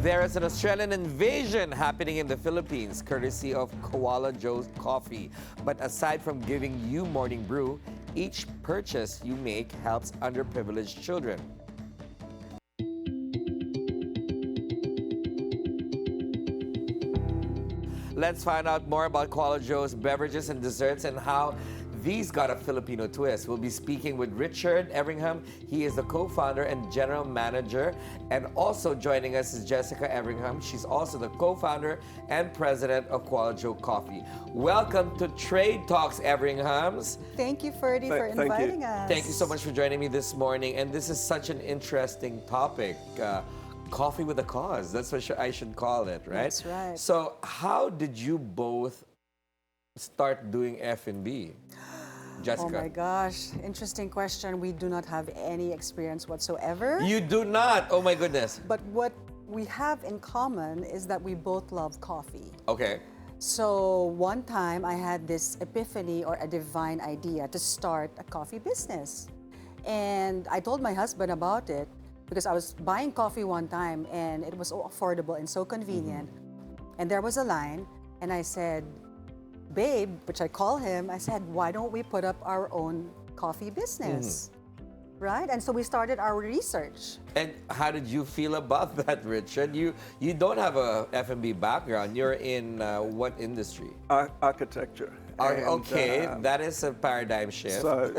There is an Australian invasion happening in the Philippines, courtesy of Koala Joe Coffee. But aside from giving you morning brew, each purchase you make helps underprivileged children. Let's find out more about Koala Joe's beverages and desserts and how these got a Filipino twist. We'll be speaking with Richard Everingham. He is the co-founder and general manager. And also joining us is Jessica Everingham. She's also the co-founder and president of Koala Joe Coffee. Welcome to Trade Talks, Everinghams. Thank you, Ferdy, for inviting us. Thank you so much for joining me this morning. And this is such an interesting topic. Coffee with a cause. That's what I should call it, right? That's right. So how did you both start doing F&B? Jessica. Oh my gosh, interesting question. We do not have any experience whatsoever. You do not? Oh my goodness. But what we have in common is that we both love coffee. Okay. So one time I had this epiphany or a divine idea to start a coffee business. And I told my husband about it because I was buying coffee one time and it was so affordable and so convenient. And there was a line and I said, babe, which I call him, I said, why don't we put up our own coffee business? Right? And so we started our research. And how did you feel about that, Richard? You don't have a F&B background. You're in what industry? Architecture. Okay, that is a paradigm shift. So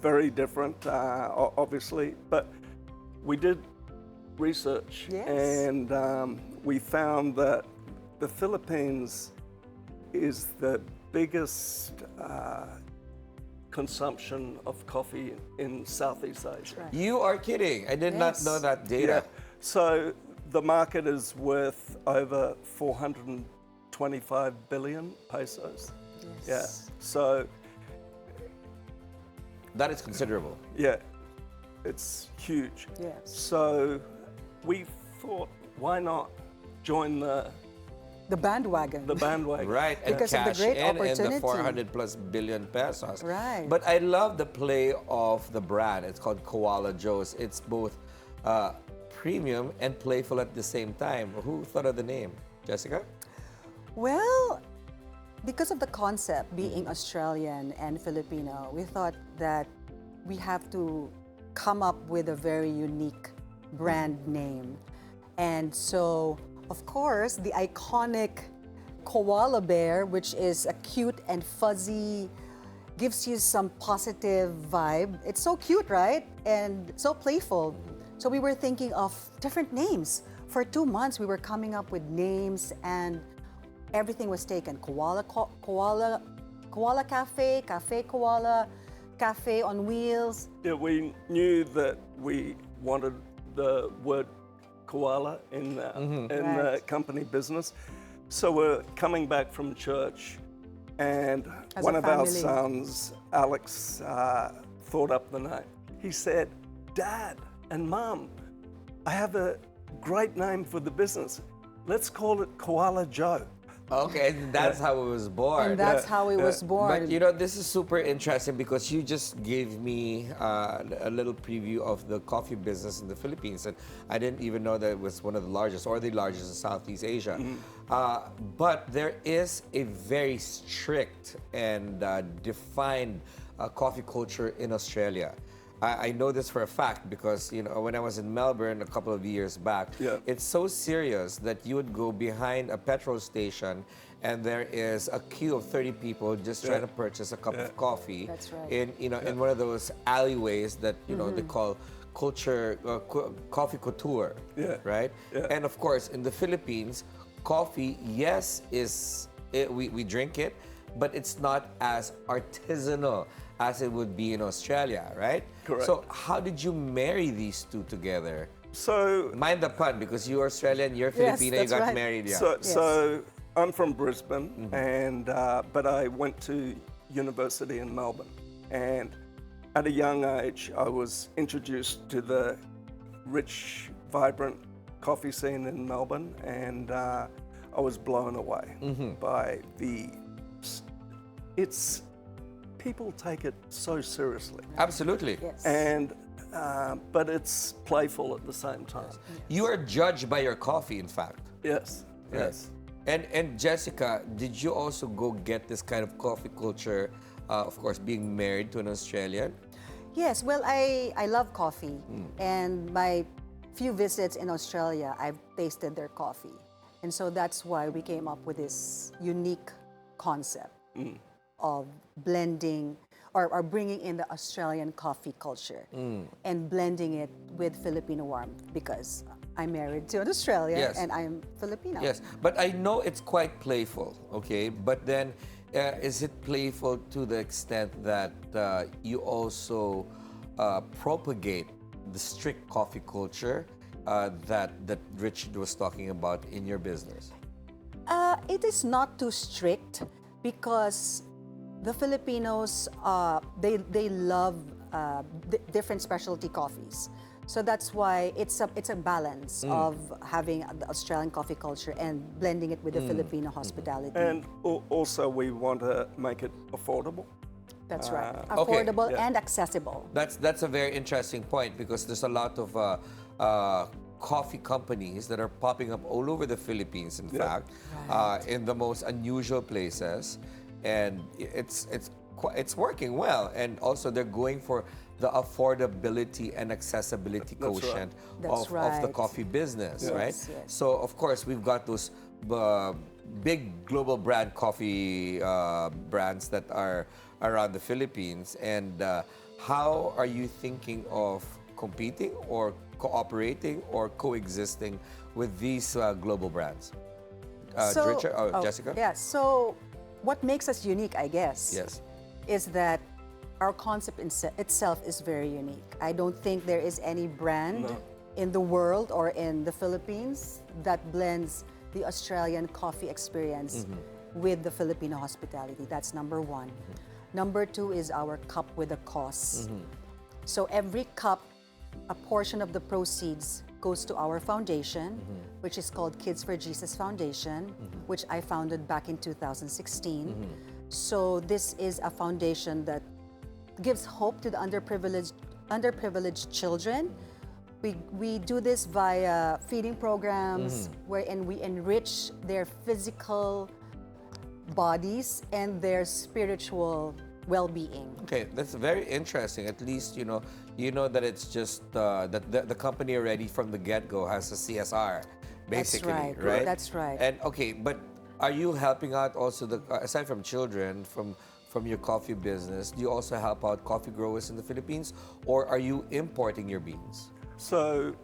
very different, obviously. But we did research, Yes. and we found that the Philippines is the biggest consumption of coffee in Southeast Asia. Right. You are kidding. I did not Yes. know that data. So the market is worth over 425 billion pesos. Yes. Yeah. So That is considerable. yeah, it's huge. Yes. So we thought, why not join the bandwagon. bandwagon? Right, and Because of the cash great in the opportunity. 400 plus billion pesos. Right. But I love the play of the brand. It's called Koala Joe's. It's both premium and playful at the same time. Who thought of the name? Jessica? Well, because of the concept being Australian and Filipino, we thought that we have to come up with a very unique brand name. And so, of course, the iconic koala bear, which is a cute and fuzzy, gives you some positive vibe. It's so cute, right? And so playful. So we were thinking of different names. For 2 months, we were coming up with names and everything was taken. Koala Cafe, Cafe Koala, Cafe on Wheels. Yeah, we knew that we wanted the word koala in the Right. company business. So we're coming back from church, and As one a of our family. sons, Alex, thought up the name. He said, Dad and Mom, I have a great name for the business. Let's call it Koala Joe. Okay, and that's how it was born. And that's how it was born. But you know, this is super interesting because you just gave me a little preview of the coffee business in the Philippines, and I didn't even know that it was one of the largest or the largest in Southeast Asia. But there is a very strict and defined coffee culture in Australia. I know this for a fact because, you know, when I was in Melbourne a couple of years back, it's so serious that you would go behind a petrol station and there is a queue of 30 people just trying to purchase a cup of coffee. That's right. In one of those alleyways that, you know, they call culture, coffee couture, right? Yeah. And of course, in the Philippines, coffee, yes, we drink it, but it's not as artisanal as it would be in Australia, right? Correct. So how did you marry these two together? So Mind the pun, because you're Australian, you're Yes, Filipino, you that's got right. married, yeah. So I'm from Brisbane, and but I went to university in Melbourne, and at a young age, I was introduced to the rich, vibrant coffee scene in Melbourne, and I was blown away by people take it so seriously. Absolutely. Yes. And but it's playful at the same time. You are judged by your coffee, in fact. Yes, yes. And Jessica, did you also go get this kind of coffee culture, of course, being married to an Australian? Yes, well, I love coffee. And my few visits in Australia, I've tasted their coffee. And so that's why we came up with this unique concept of blending or bringing in the Australian coffee culture and blending it with Filipino warmth, because I'm married to an Australian Yes. and I'm Filipino. Yes, but I know it's quite playful, okay? But then, is it playful to the extent that you also propagate the strict coffee culture that Richard was talking about in your business? It is not too strict because the Filipinos, they love different specialty coffees. So that's why it's a balance of having the Australian coffee culture and blending it with the Filipino hospitality. And also we want to make it affordable. That's right. Okay. Affordable and accessible. That's a very interesting point, because there's a lot of coffee companies that are popping up all over the Philippines, in fact, in the most unusual places, and it's working well. And also they're going for the affordability and accessibility quotient That's of the right. coffee business, Yes, right? yes. So of course we've got those big global brand coffee brands that are around the Philippines. And how are you thinking of competing or cooperating or coexisting with these global brands? Richard, Jessica? Yeah, so what makes us unique, I guess, Yes. is that our concept itself is very unique. I don't think there is any brand in the world or in the Philippines that blends the Australian coffee experience with the Filipino hospitality. That's number one. Number two is our cup with a cause. So every cup, a portion of the proceeds goes to our foundation, which is called Kids for Jesus Foundation, which I founded back in 2016. So this is a foundation that gives hope to the underprivileged children. We do this via feeding programs wherein we enrich their physical bodies and their spiritual well-being. Okay, that's very interesting. At least you know that it's just that the company already from the get-go has a CSR, basically, That's right. right? That's right. And okay, but are you helping out also aside from children from your coffee business? Do you also help out coffee growers in the Philippines, or are you importing your beans? So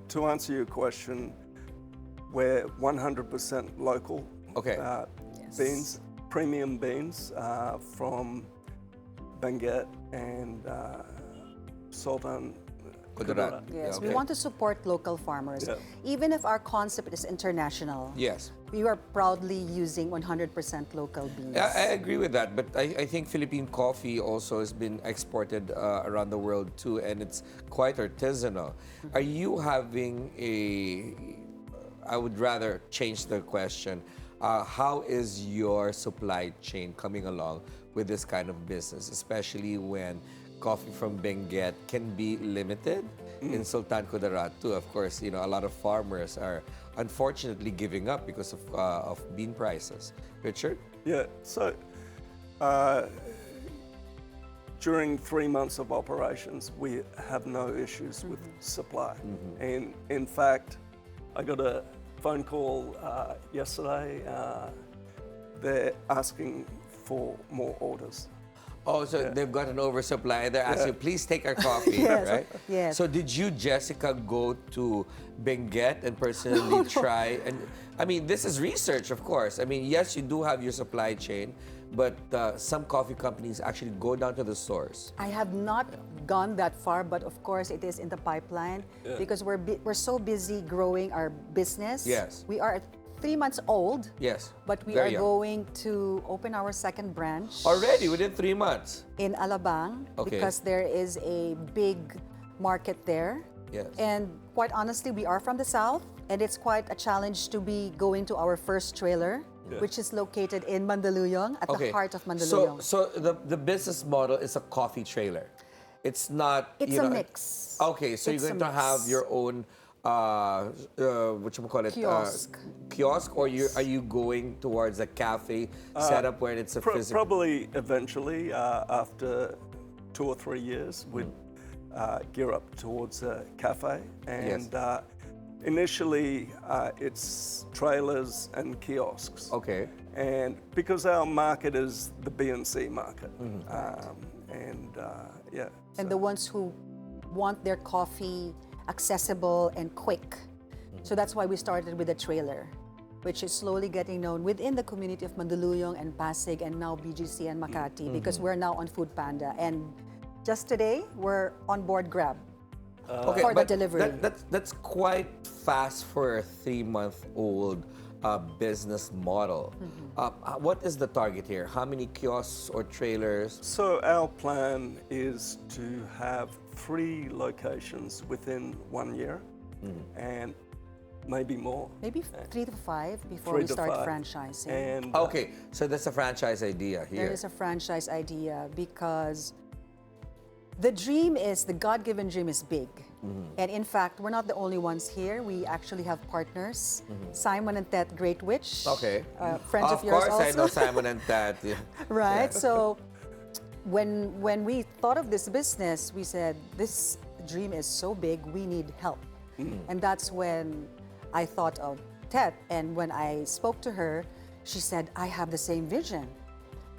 to answer your question, we're 100% local. Okay. Beans, premium beans from Benguet and Sultan Kudarat. Yes, Okay. we want to support local farmers. Yeah. Even if our concept is international, Yes. we are proudly using 100% local beans. I agree with that, but I think Philippine coffee also has been exported around the world too, and it's quite artisanal. Are you having I would rather change the question. How is your supply chain coming along with this kind of business, especially when coffee from Benguet can be limited in Sultan Kudarat too? Of course, a lot of farmers are unfortunately giving up because of bean prices. Richard? Yeah, so during 3 months of operations, we have no issues with supply. And in fact, I got a phone call yesterday. They're asking for more orders. Oh, so they've got an oversupply. They're asking, please take our coffee, Yes, right? yes. So did you, Jessica, go to Benguet and personally try? And I mean, this is research, of course. I mean, yes, you do have your supply chain, but some coffee companies actually go down to the source. I have not gone that far, but of course it is in the pipeline because we're so busy growing our business. Yes. We are 3 months old. Yes. But we Very are young. going to open our second branch Already, within 3 months. in Alabang Okay. because there is a big market there. Yes. And quite honestly, we are from the South, and it's quite a challenge to be going to our first trailer, which is located in Mandaluyong, at the heart of Mandaluyong. So the business model is a coffee trailer. it's not. It's a mix. Okay, so It's you're a going to have mix. your own what you call it? Kiosk. Kiosk, or are you going towards a cafe setup where it's a physical? Probably eventually, after 2 or 3 years, we'd gear up towards a cafe. And initially, it's trailers and kiosks. Okay. And because our market is the B&C market. Yeah. And the ones who want their coffee accessible and quick. So that's why we started with a trailer, which is slowly getting known within the community of Mandaluyong and Pasig and now BGC and Makati, because we're now on Food Panda. And just today, we're on board Grab for the but delivery. That's quite fast for a 3-month-old business model. What is the target here? How many kiosks or trailers? So our plan is to have 3 locations within 1 year, and maybe more. Maybe 3 to 5 before 3 we to start 5. franchising. And Okay, so that's a franchise idea here. There is a franchise idea because the dream is, the God-given dream is big. And in fact, we're not the only ones here. We actually have partners. Simon and Ted Great Witch. Okay. Friends of yours also. Of course, I know Simon and Ted. Yeah. Right. So when we thought of this business, we said, this dream is so big, we need help. And that's when I thought of Ted. And when I spoke to her, she said, I have the same vision.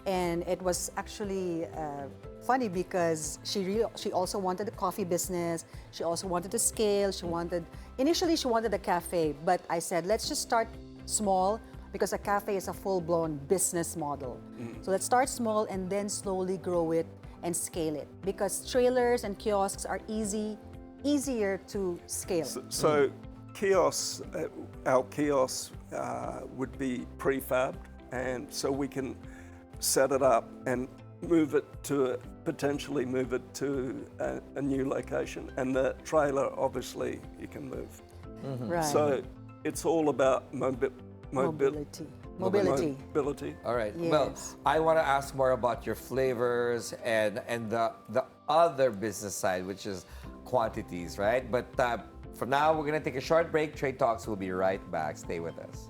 And it was actually funny because she also wanted a coffee business. She also wanted to scale. Initially she wanted a cafe, but I said, let's just start small, because a cafe is a full-blown business model. So let's start small and then slowly grow it and scale it, because trailers and kiosks are easier to scale. So kiosks, our kiosks would be prefabbed, and so we can set it up and potentially move it to a new location. And the trailer, obviously, you can move. Right. So it's all about Mobility. All right. Yes. Well, I want to ask more about your flavors and the other business side, which is quantities, right? But for now, we're going to take a short break. Trade Talks will be right back. Stay with us.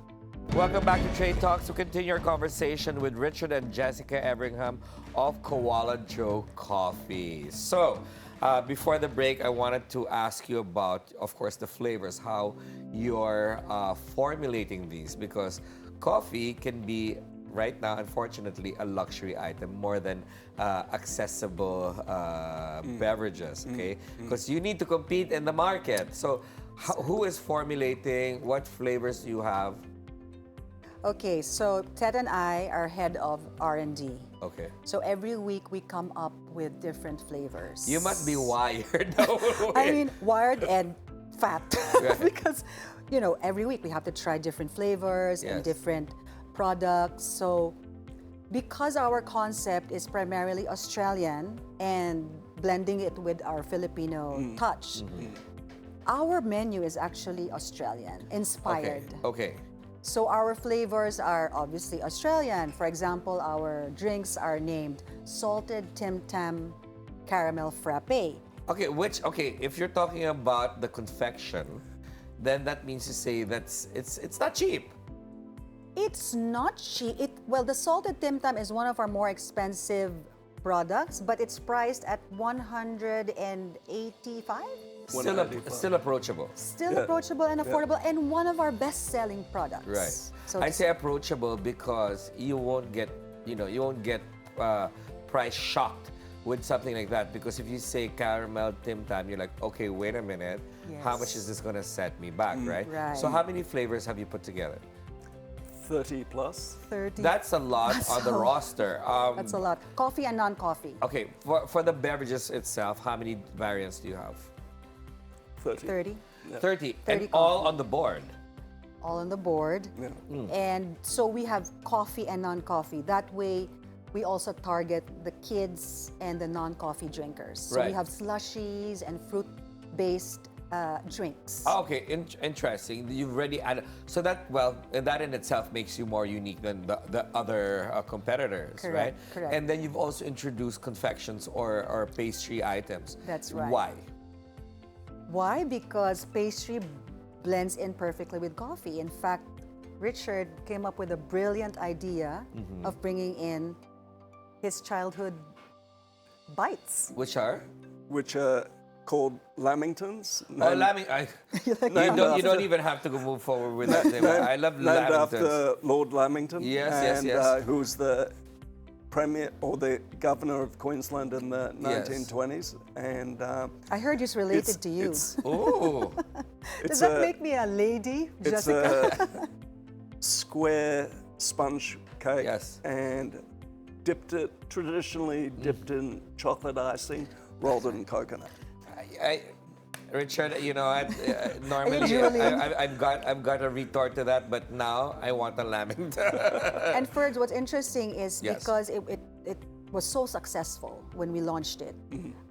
Welcome back to Trade Talks. We continue our conversation with Richard and Jessica Everingham of Koala Joe Coffee. So, before the break, I wanted to ask you about, of course, the flavors, how you're formulating these, because coffee can be, right now, unfortunately, a luxury item more than accessible beverages, okay? Because you need to compete in the market. So, who is formulating? What flavors do you have? Okay, so Ted and I are head of R&D. Okay. So every week we come up with different flavors. You must be wired. No I way. mean, wired and fat. Right. Because, every week we have to try different flavors and Yes. different products. So because our concept is primarily Australian and blending it with our Filipino touch, our menu is actually Australian, inspired. Okay. So our flavors are obviously Australian. For example, our drinks are named Salted Tim Tam Caramel Frappe. Okay, if you're talking about the confection, then that means to say it's not cheap. It's not cheap. Well, the Salted Tim Tam is one of our more expensive products, but it's priced at $185. Still approachable. Still approachable and affordable, and one of our best-selling products. Right. So I say approachable because you won't get price shocked with something like that, because if you say caramel Tim Tam, you're like, okay, wait a minute, how Yes. much is this gonna set me back, right? Right. So how many flavors have you put together? 30 plus. 30. That's a lot That's on the a- roster. That's a lot. Coffee and non-coffee. Okay, for the beverages itself, how many variants do you have? 30. 30. 30, 30 and all coffee. on the board. All on the board. Yeah. And so we have coffee and non-coffee. That way, we also target the kids and the non-coffee drinkers. So we Right. have slushies and fruit-based drinks. Okay, interesting. You've already added, so that, well, that in itself makes you more unique than the other competitors, Correct, right? correct. And then you've also introduced confections or pastry items. That's right. Why? Why? Because pastry blends in perfectly with coffee. In fact, Richard came up with a brilliant idea of bringing in his childhood bites. Which are? which are called lamingtons. Oh, you don't even have to go move forward with that name. I love named lamingtons. after Lord Lamington. Yes, and, yes. who was the Premier or the Governor of Queensland in the Yes. 1920s. And I heard he's related to you. Oh, Does that make me a lady, It's Jessica? a square sponge cake. Yes. And traditionally dipped in chocolate icing, rolled in coconut. Richard, you know, normally Julian? I've got a retort to that, but now I want a lamington. And Ferds, what's interesting is Yes. because it was so successful when we launched it,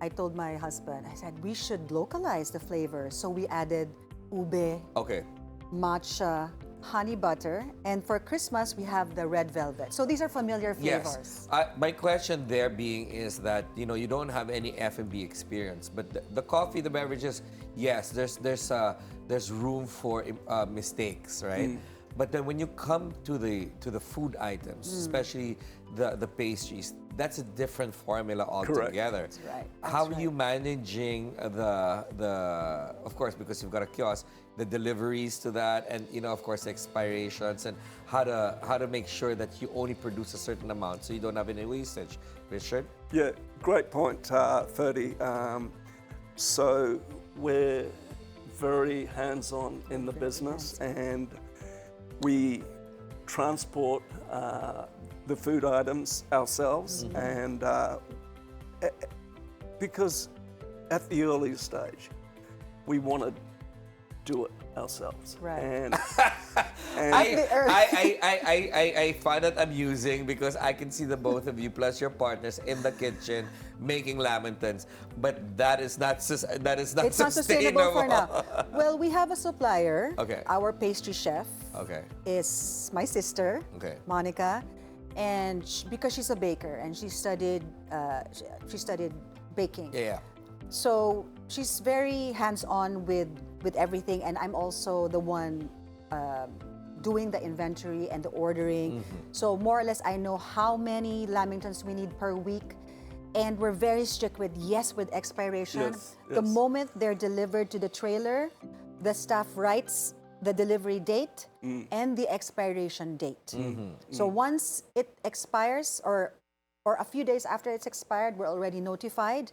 I told my husband, I said, we should localize the flavor. So we added ube, Okay. matcha, honey butter, and for Christmas, we have the red velvet. So these are familiar flavors. Yes. My question there being is that, you know, you don't have any F&B experience, but the coffee, the beverages, yes, there's room for mistakes, right? But then when you come to the food items, especially the pastries, that's a different formula altogether. That's right. How That's are you managing the of course, because you've got a kiosk, the deliveries to that, and you know, of course, the expirations, and how to make sure that you only produce a certain amount so you don't have any wastage. Richard? Yeah, great point, Ferdy. So we're very hands-on in the business, and we transport the food items ourselves, and because at the early stage, we want to do it ourselves. Right. And I find it amusing because I can see the both of you plus your partners in the kitchen making lamingtons, but that is not It's not sustainable for now. Well, we have a supplier. Okay. Our pastry chef Okay. is my sister, Okay. Monica, and because she's a baker and she studied baking. Yeah. So she's very hands-on with everything, and I'm also the one doing the inventory and the ordering. So more or less, I know how many lamingtons we need per week, and we're very strict with expiration. Yes, The yes. moment they're delivered to the trailer, the staff writes the delivery date and the expiration date. So once it expires, or a few days after it's expired, we're already notified.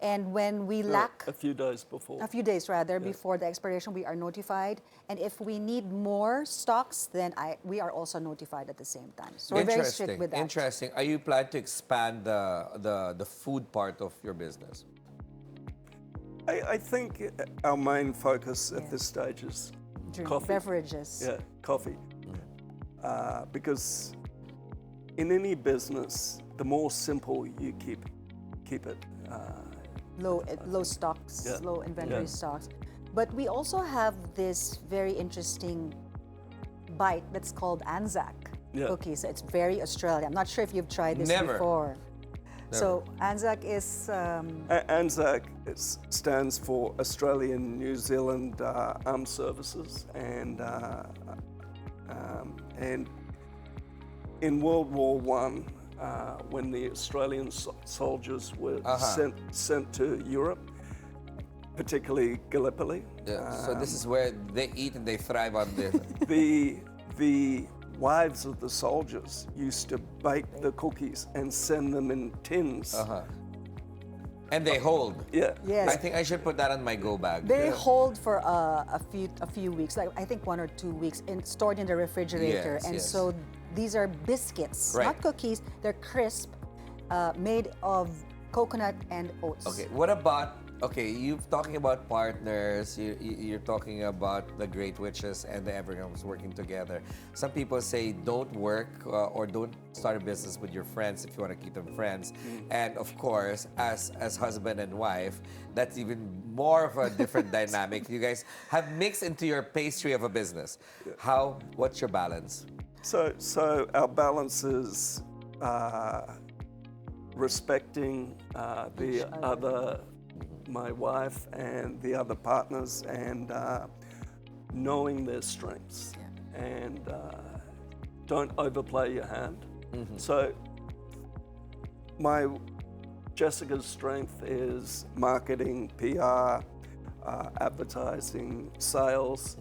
And when we lack a few days before. a few days before the expiration, we are notified. And if we need more stocks, then we are also notified at the same time. So we're very strict with that. Interesting. Are you planning to expand the food part of your business? I think our main focus at this stage is coffee. Beverages. Yeah, coffee. Because in any business, the more simple you keep it. Low stocks, Yeah. low inventory Yeah. stocks. But we also have this very interesting bite that's called Anzac cookies. It's very Australian. I'm not sure if you've tried this Never. before. So Anzac is ANZAC stands for Australian New Zealand Armed Services, and in World War I, when the Australian soldiers were sent to Europe, particularly Gallipoli. Yeah. So this is where they eat and they thrive on this. The wives of the soldiers used to bake the cookies and send them in tins. And they hold. Yeah. Yes. I think I should put that on my go bag. They hold for a few weeks, like I think 1 or 2 weeks, stored in the refrigerator. Yes, and yes. so these are biscuits, Right. not cookies. They're crisp, made of coconut and oats. Okay. What about Okay, you're talking about partners, you're talking about the Great Witches and the Everinghams working together. Some people say don't work or don't start a business with your friends if you want to keep them friends. And of course, as husband and wife, that's even more of a different dynamic. You guys have mixed into your pastry of a business. What's your balance? So our balance is respecting the other, my wife and the other partners, and knowing their strengths, and don't overplay your hand. So Jessica's strength is marketing, PR, advertising, sales.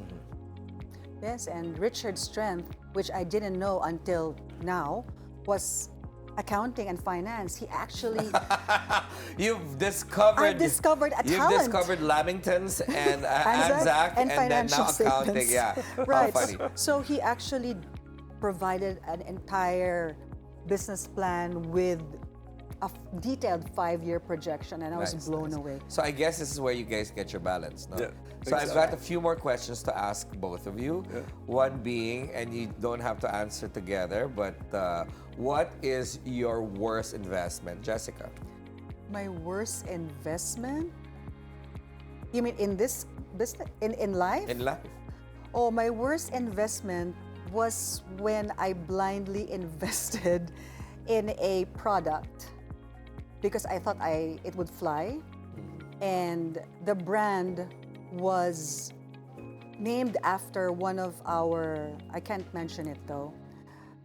Yes, and Richard's strength, which I didn't know until now, was accounting and finance. He actually... I've discovered a You've talent. discovered Lamingtons and Anzac and then now accounting. statements. Yeah, Right. How funny. So he actually provided an entire business plan with a detailed 5-year projection, and I was blown away. So I guess this is where you guys get your balance, no? Yeah, So I've got a few more questions to ask both of you. Yeah. One being, and you don't have to answer together, but what is your worst investment, Jessica? My worst investment? You mean in this business? In life? In life? Oh, my worst investment was when I blindly invested in a product because I thought it would fly. And the brand was named after one of our, I can't mention it though,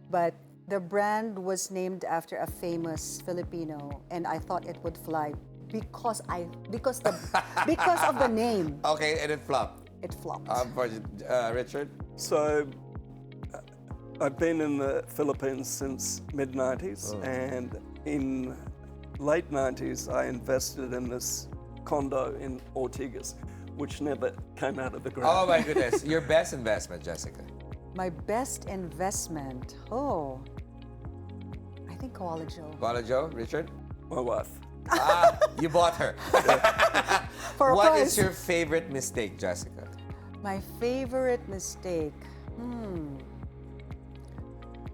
but the brand was named after a famous Filipino, and I thought it would fly because of the name. Okay, and it flopped. It flopped. Richard? So I've been in the Philippines since mid-90s, and in late 90s I invested in this condo in Ortigas, which never came out of the ground. Oh my goodness. Your best investment, Jessica? My best investment, I think Koala Joe. Koala Joe, Richard? My wife. You bought her. For a What price. is your favorite mistake, Jessica? My favorite mistake.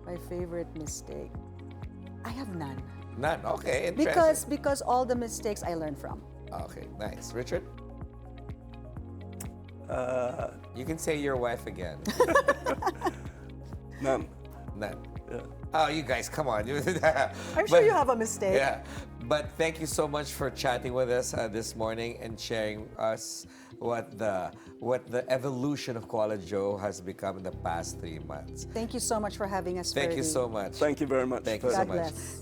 My favorite mistake. I have none. None. Okay, interesting. Because all the mistakes I learned from. Okay, nice. Richard? You can say your wife again. None. None. Yeah. Oh, you guys, come on. I'm sure you have a mistake. Yeah, but thank you so much for chatting with us this morning and sharing us what the evolution of Koala Joe has become in the past 3 months. Thank you so much for having us. Thank you Ferdy. so much. Thank you very much. Thank you so God much. bless.